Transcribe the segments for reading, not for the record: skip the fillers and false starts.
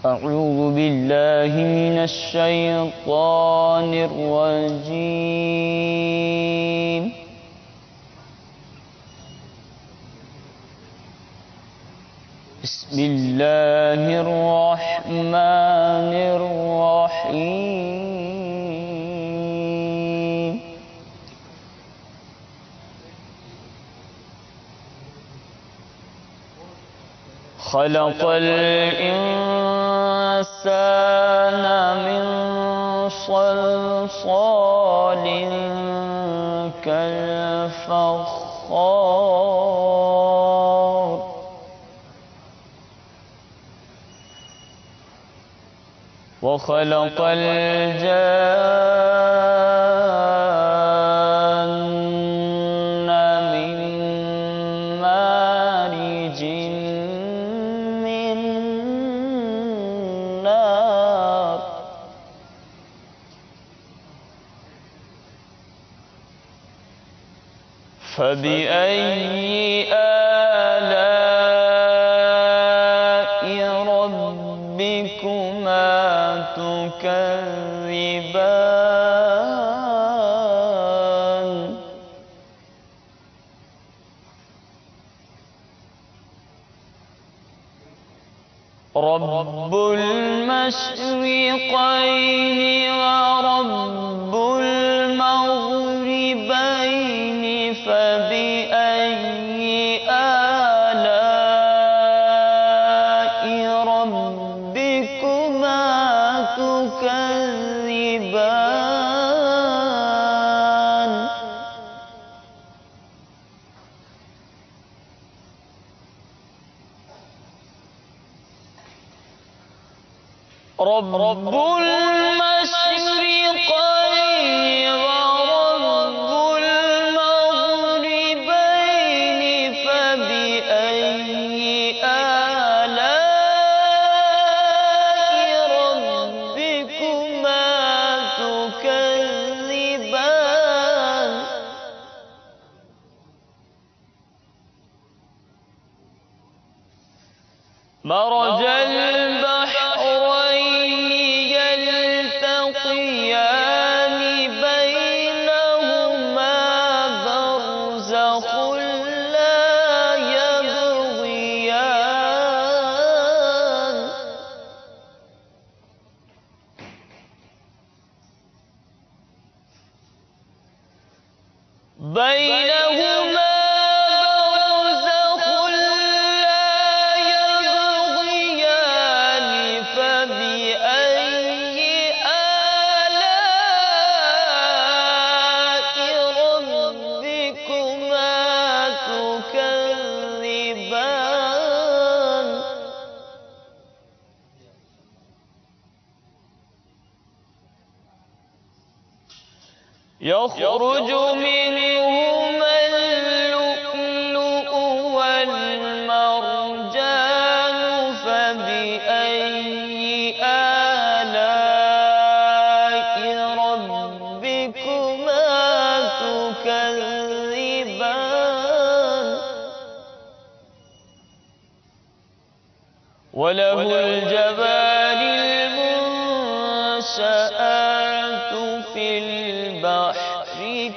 أعوذ بالله من الشيطان الرجيم. بسم الله الرحمن الرحيم. خلق الإنسان من صلصال كالفخار وخلق الجان من مارج من نار فبأي آلاء ربكما تكذبان رب المشرقين ورب المغربين فبأي آلاء ربكما تكذبان رب المشرقين ورب المغربين فبأي آلاء ربكما تكذبان مرج البحرين يلتقيان بينهما برزخ لا يبغيان بينهما يخرج منهما اللؤلؤ والمرجان فبأي آلاء ربكما تكذبان وله الجبال المنشآت في البحر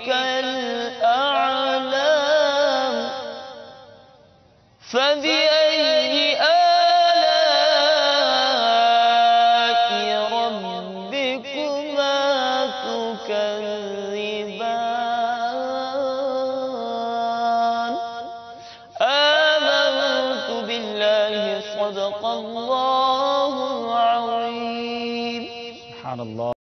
كالأعلام فبأي آلاء ربكما تكذبان آمنت بالله صدق الله العظيم. سبحان الله.